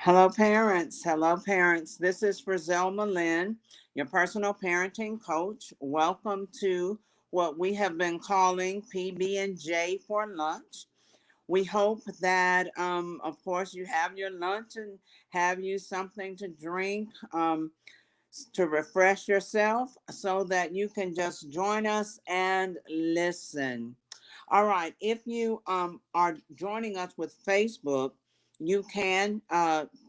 Hello, parents. Hello, parents. This is Frazelma Lynn, your personal parenting coach. Welcome to what we have been calling PB&J for lunch. We hope that, of course, you have your lunch and have you something to drink to refresh yourself so that you can just join us and listen. All right. If you are joining us with Facebook, you can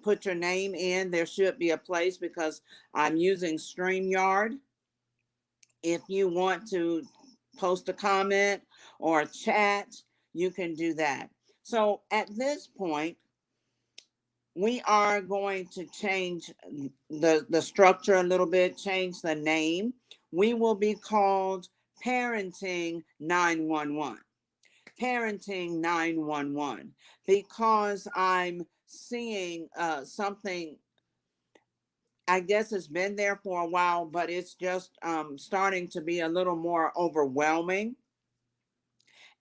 put your name in. There should be a place because I'm using StreamYard. If you want to post a comment or a chat, you can do that. So at this point, we are going to change the structure a little bit, change the name. We will be called Parenting 911. Parenting 911, because I'm seeing something. I guess it's been there for a while, but it's just starting to be a little more overwhelming.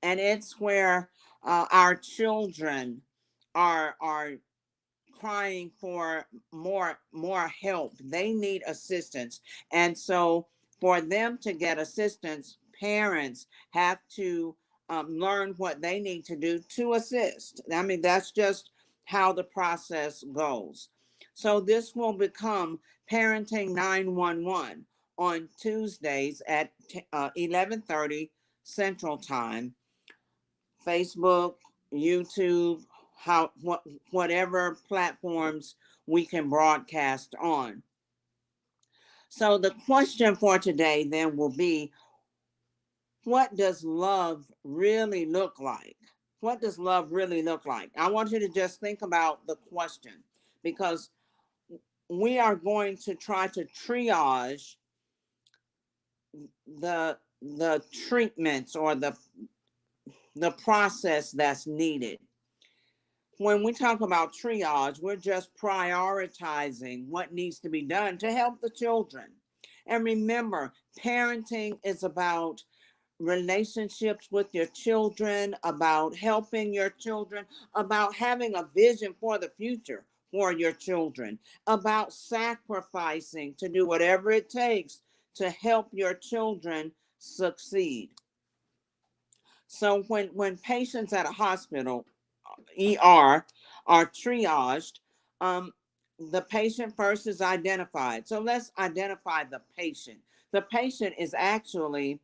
And it's where our children are crying for more help. They need assistance. And so for them to get assistance, parents have to learn what they need to do to assist. I mean, that's just how the process goes. So this will become Parenting 911 on Tuesdays at 11:30 Central Time. Facebook, YouTube, whatever platforms we can broadcast on. So the question for today then will be, what does love really look like? What does love really look like? I want you to just think about the question, because we are going to try to triage the treatments or the process that's needed. When we talk about triage, we're just prioritizing what needs to be done to help the children. And remember, parenting is about relationships with your children, about helping your children, about having a vision for the future for your children, about sacrificing to do whatever it takes to help your children succeed. So when patients at a hospital, ER, are triaged, um, the patient first is identified. So let's identify the patient. The patient is actually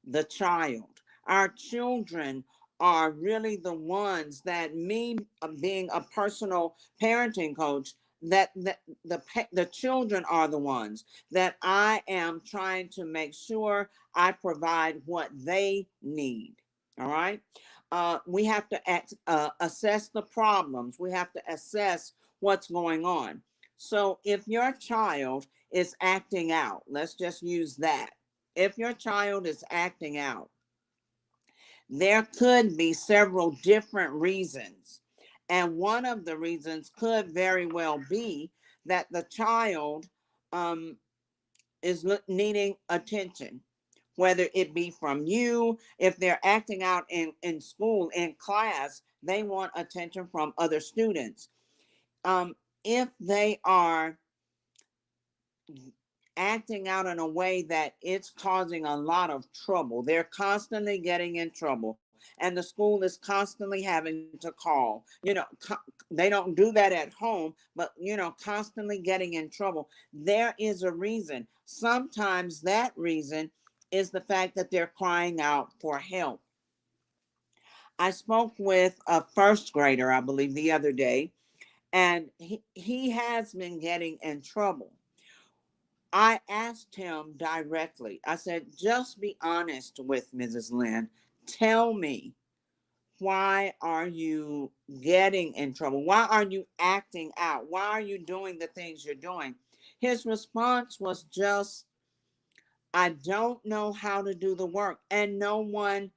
the child. Our children are really the ones that, me being a personal parenting coach, that the children are the ones that I am trying to make sure I provide what they need. All right. We have to assess the problems. We have to assess what's going on. So if your child is acting out, let's just use that. If your child is acting out, there could be several different reasons. And one of the reasons could very well be that the child um, is needing attention, whether it be from you. If they're acting out in school, in class, they want attention from other students. If they are acting out in a way that it's causing a lot of trouble, they're constantly getting in trouble, and the school is constantly having to call. They don't do that at home, but constantly getting in trouble. There is a reason. Sometimes that reason is the fact that they're crying out for help. I spoke with a first grader, I believe, the other day, and he has been getting in trouble. I asked him directly. I said, just be honest with Mrs. Lynn. Tell me, why are you getting in trouble? Why are you acting out? Why are you doing the things you're doing? His response was just, I don't know how to do the work, and no one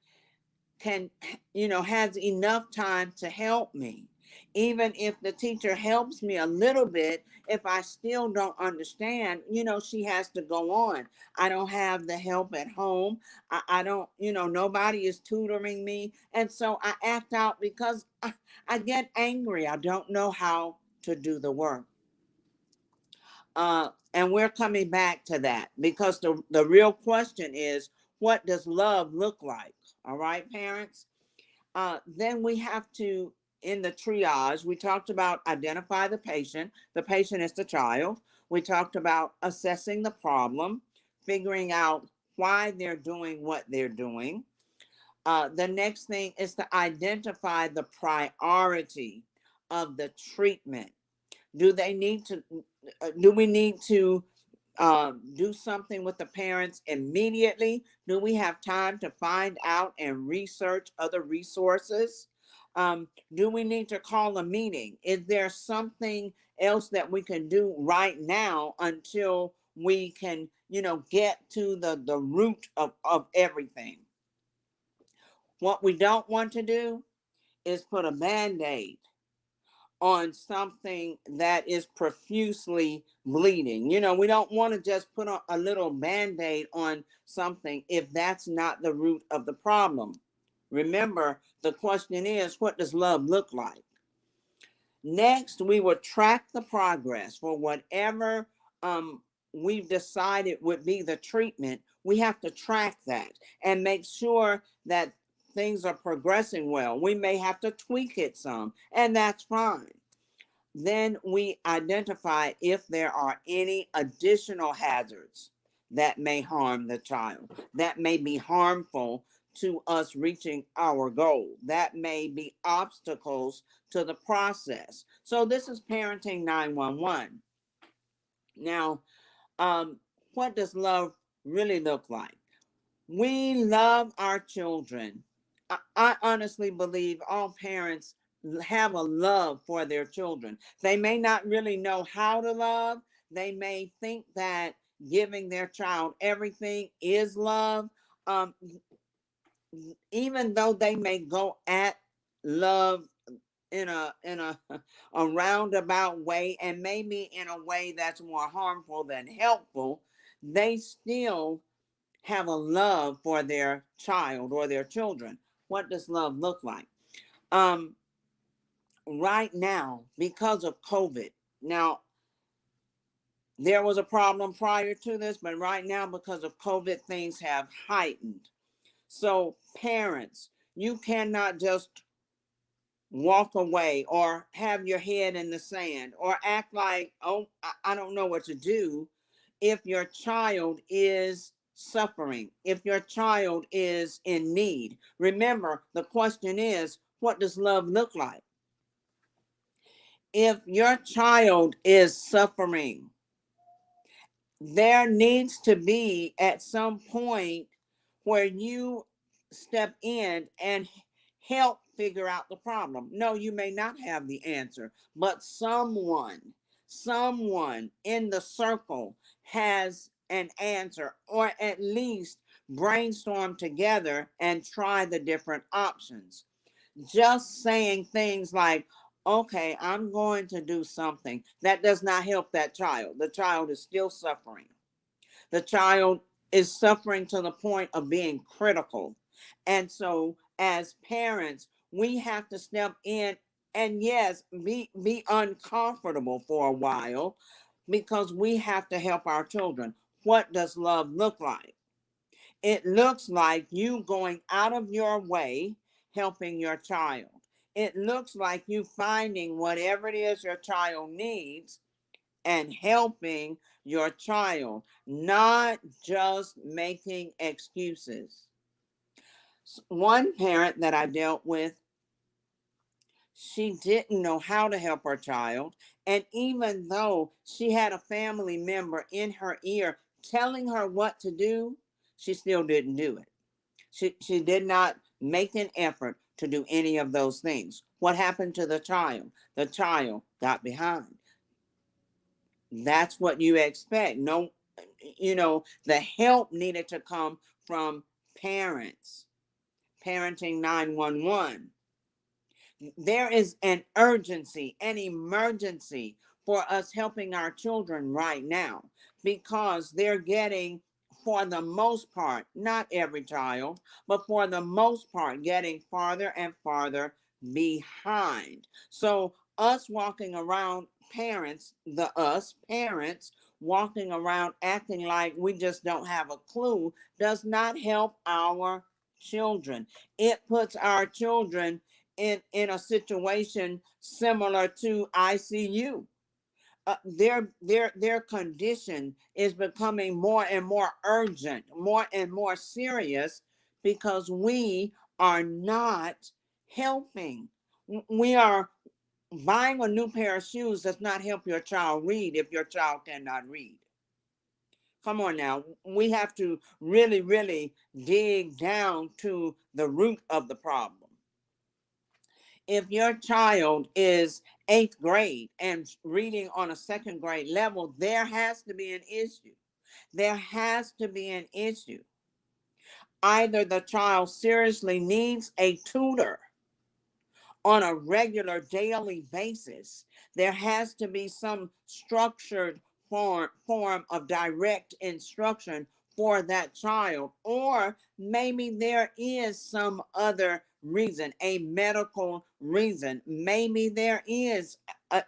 can, has enough time to help me. Even if the teacher helps me a little bit, if I still don't understand, she has to go on. I don't have the help at home. I don't, nobody is tutoring me. And so I act out because I get angry. I don't know how to do the work. And we're coming back to that because the real question is, what does love look like? All right, parents. Then we have to, in the triage, we talked about identify the patient. The patient is the child. We talked about assessing the problem, figuring out why they're doing what they're doing. The next thing is to identify the priority of the treatment. Do they need to? Do we need to do something with the parents immediately? Do we have time to find out and research other resources? Do we need to call a meeting? Is there something else that we can do right now until we can, get to the root of everything? What we don't want to do is put a band-aid on something that is profusely bleeding. We don't want to just put a little band-aid on something if that's not the root of the problem. Remember, the question is, what does love look like? Next, we will track the progress for whatever we've decided would be the treatment. We have to track that and make sure that things are progressing well. We may have to tweak it some, and that's fine. Then we identify if there are any additional hazards that may harm the child, that may be harmful to us reaching our goal, that may be obstacles to the process. So this is Parenting 911. Now, what does love really look like? We love our children. I honestly believe all parents have a love for their children. They may not really know how to love. They may think that giving their child everything is love. Um, Even though they may go at love in a a roundabout way, and maybe in a way that's more harmful than helpful, they still have a love for their child or their children. What does love look like? Um, right now, because of COVID, now there was a problem prior to this, but right now, because of COVID, things have heightened. So, parents, you cannot just walk away or have your head in the sand or act like, oh, I don't know what to do if your child is suffering, if your child is in need. Remember, the question is, what does love look like? If your child is suffering, there needs to be at some point where you step in and help figure out the problem. No, you may not have the answer, but someone in the circle has an answer, or at least brainstorm together and try the different options. Just saying things like, okay, I'm going to do something, that does not help that child. The child is still suffering. The child is suffering to the point of being critical. And so, as parents, we have to step in and, yes, be uncomfortable for a while because we have to help our children. What does love look like? It looks like you going out of your way helping your child. It looks like you finding whatever it is your child needs and helping your child, not just making excuses. One parent that I dealt with, she didn't know how to help her child. And even though she had a family member in her ear telling her what to do, she still didn't do it. She did not make an effort to do any of those things. What happened to the child? The child got behind. That's what you expect. No, the help needed to come from parents. Parenting 911. There is an urgency, an emergency for us helping our children right now because they're getting, for the most part, not every child, but for the most part, getting farther and farther behind. So us walking around parents, the us parents, walking around acting like we just don't have a clue does not help our children. It puts our children in a situation similar to ICU. Their condition is becoming more and more urgent, more and more serious, because we are not helping. We are buying a new pair of shoes does not help your child read if your child cannot read. Come on now. We have to really, really dig down to the root of the problem. If your child is eighth grade and reading on a second grade level, there has to be an issue. There has to be an issue. Either the child seriously needs a tutor on a regular daily basis. There has to be some structured form of direct instruction for that child. Or maybe there is some other reason, a medical reason. Maybe there is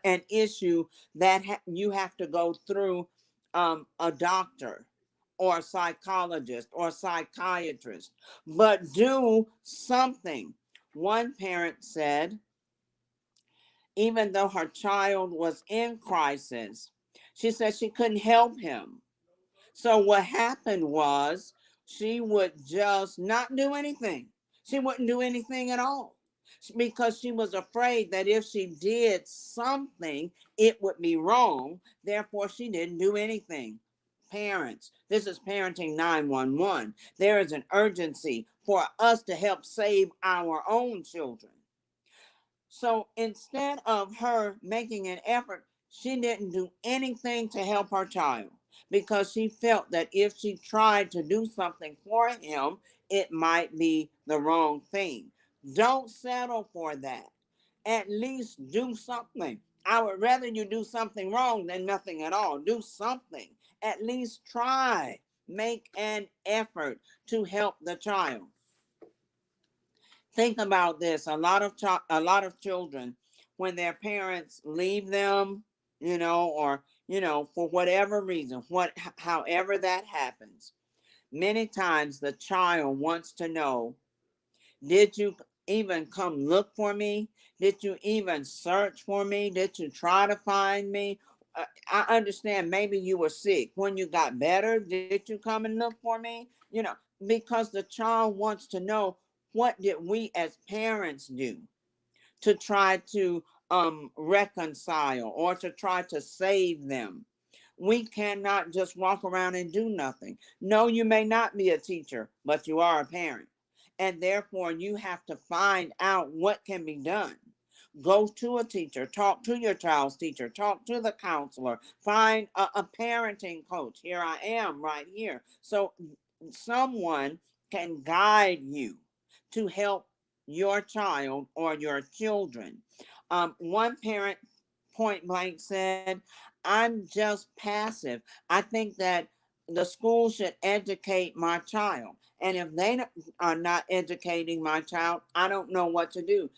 an issue that you have to go through a doctor or a psychologist or a psychiatrist, but do something. One parent said, even though her child was in crisis, she said she couldn't help him. So what happened was she would just not do anything. She wouldn't do anything at all because she was afraid that if she did something, it would be wrong. Therefore, she didn't do anything. Parents, this is Parenting 911. There is an urgency for us to help save our own children. So instead of her making an effort, she didn't do anything to help her child because she felt that if she tried to do something for him, it might be the wrong thing. Don't settle for that. At least do something. I would rather you do something wrong than nothing at all. Do something. At least try. Make an effort to help the child. Think about this. A lot of children, when their parents leave them, or for whatever reason, however that happens, many times the child wants to know, did you even come look for me? Did you even search for me? Did you try to find me? I understand maybe you were sick. When you got better, did you come and look for me? Because the child wants to know, what did we as parents do to try to reconcile or to try to save them? We cannot just walk around and do nothing. No, you may not be a teacher, but you are a parent. And therefore, you have to find out what can be done. Go to a teacher, talk to your child's teacher, talk to the counselor, find a parenting coach. Here I am right here. So someone can guide you to help your child or your children. One parent point blank said, I'm just passive. I think that the school should educate my child. And if they are not educating my child, I don't know what to do.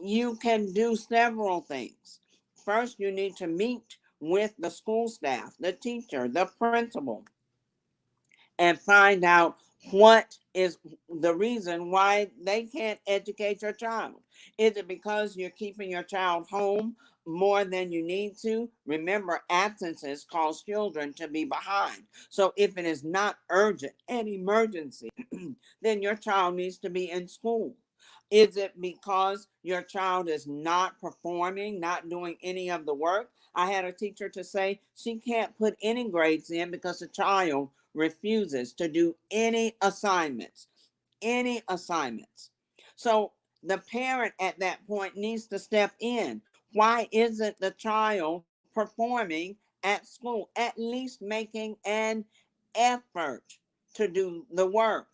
You can do several things. First, you need to meet with the school staff, the teacher, the principal, and find out what is the reason why they can't educate your child. Is it because you're keeping your child home more than you need to? Remember, absences cause children to be behind. So if it is not urgent, an emergency, then your child needs to be in school. Is it because your child is not performing, not doing any of the work? I had a teacher to say she can't put any grades in because the child refuses to do any assignments, any assignments. So the parent at that point needs to step in. Why isn't the child performing at school? At least making an effort to do the work.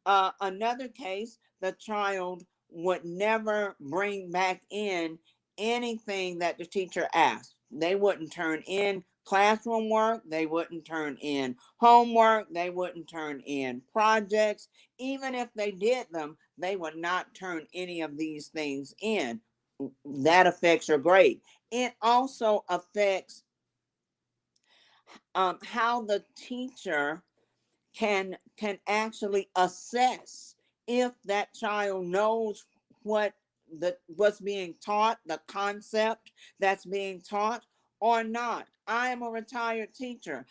Another case, the child would never bring back in anything that the teacher asked. They wouldn't turn in classroom work, they wouldn't turn in homework, they wouldn't turn in projects. Even if they did them, they would not turn any of these things in. That affects your grade. It also affects how the teacher can actually assess if that child knows what what's being taught, the concept that's being taught or not. I am a retired teacher.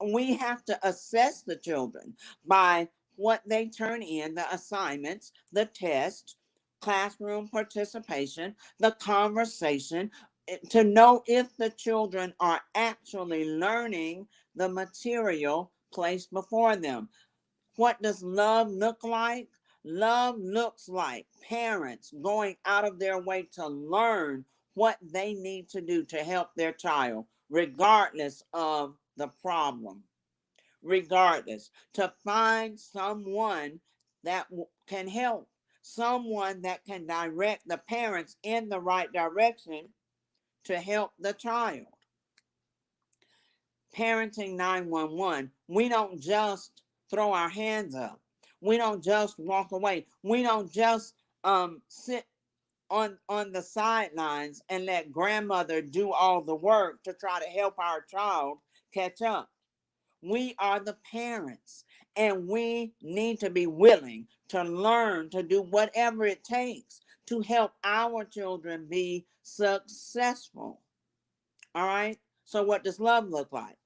We have to assess the children by what they turn in, the assignments, the tests, classroom participation, the conversation, to know if the children are actually learning the material placed before them. What does love look like? Love looks like parents going out of their way to learn what they need to do to help their child, regardless of the problem. Regardless, to find someone that can help, someone that can direct the parents in the right direction to help the child. Parenting 911, we don't just throw our hands up. We don't just walk away. We don't just sit on the sidelines and let grandmother do all the work to try to help our child catch up. We are the parents, and we need to be willing to learn to do whatever it takes to help our children be successful. All right? So what does love look like?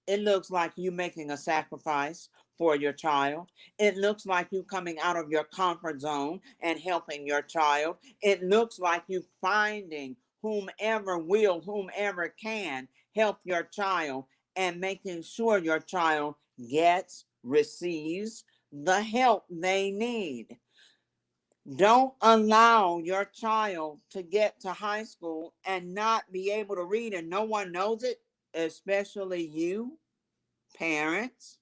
It looks like you making a sacrifice for your child. It looks like you coming out of your comfort zone and helping your child. It looks like you finding whomever will, whomever can help your child and making sure your child gets, receives the help they need. Don't allow your child to get to high school and not be able to read and no one knows it, especially you parents.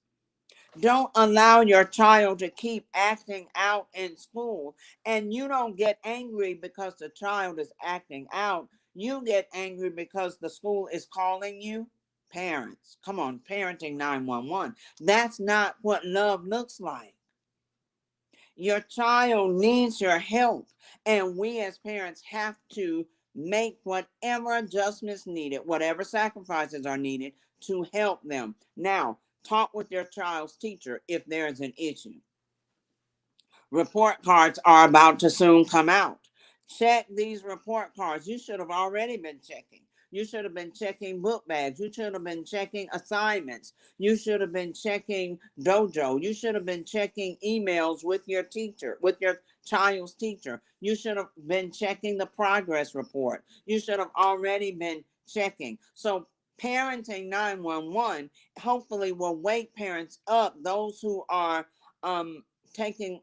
Don't allow your child to keep acting out in school. And you don't get angry because the child is acting out. You get angry because the school is calling you. Parents, come on, parenting 911. That's not what love looks like. Your child needs your help. And we as parents have to make whatever adjustments needed, whatever sacrifices are needed to help them. Now, talk with your child's teacher if there's an issue. Report cards are about to soon come out. Check these report cards. You should have already been checking. You should have been checking book bags. You should have been checking assignments. You should have been checking dojo. You should have been checking emails with your teacher, with your child's teacher. You should have been checking the progress report. You should have already been checking. So parenting 911 hopefully will wake parents up, those who are taking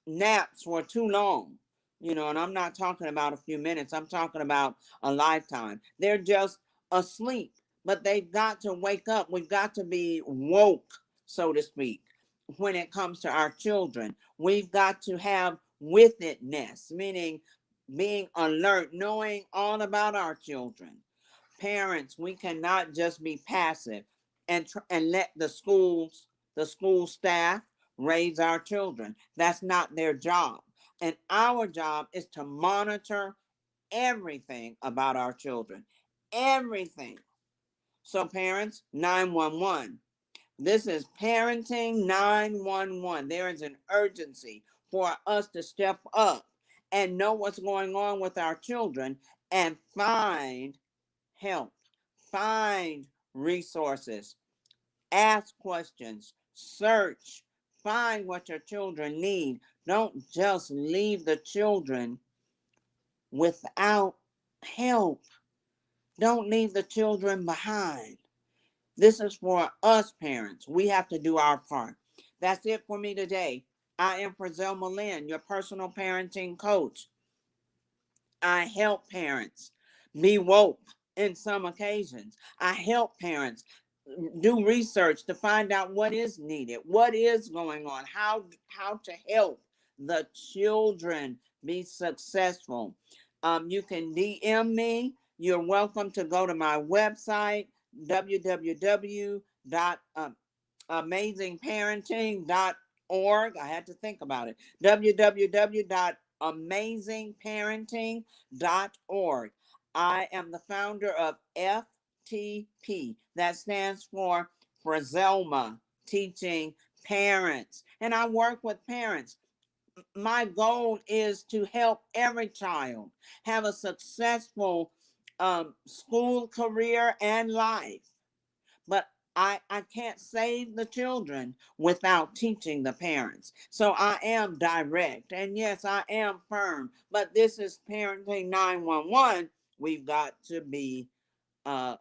naps for too long, and I'm not talking about a few minutes, I'm talking about a lifetime. They're just asleep, but they've got to wake up. We've got to be woke, so to speak, when it comes to our children. We've got to have with itness, meaning being alert, knowing all about our children. Parents, we cannot just be passive and let the school staff raise our children. That's not their job. And our job is to monitor everything about our children. Everything. So parents, 911. This is parenting 911. There is an urgency for us to step up and know what's going on with our children and find help, find resources, ask questions, search, find what your children need. Don't just leave the children without help. Don't leave the children behind. This is for us parents. We have to do our part. That's it for me today. I am Frazelma Lynn, your personal parenting coach. I help parents be woke in some occasions. I help parents do research to find out what is needed, what is going on, how to help the children be successful. You can DM me. You're welcome to go to my website, www.amazingparenting.org. I had to think about it. www.amazingparenting.org. I am the founder of FTP. That stands for Frazelma Teaching Parents. And I work with parents. My goal is to help every child have a successful school career and life. But I can't save the children without teaching the parents. So I am direct. And yes, I am firm. But this is Parenting 911. We've got to be uh,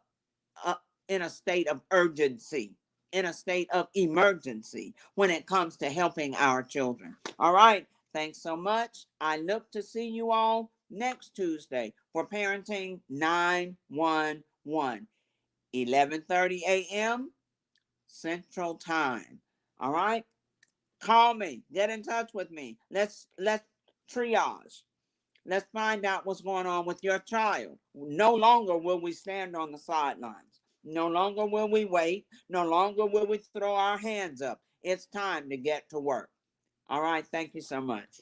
uh, in a state of urgency, in a state of emergency when it comes to helping our children. All right. Thanks so much. I look to see you all next Tuesday for Parenting 911, 11:30 a.m. Central Time. All right. Call me. Get in touch with me. Let's triage. Let's find out what's going on with your child. No longer will we stand on the sidelines. No longer will we wait. No longer will we throw our hands up. It's time to get to work. All right. Thank you so much.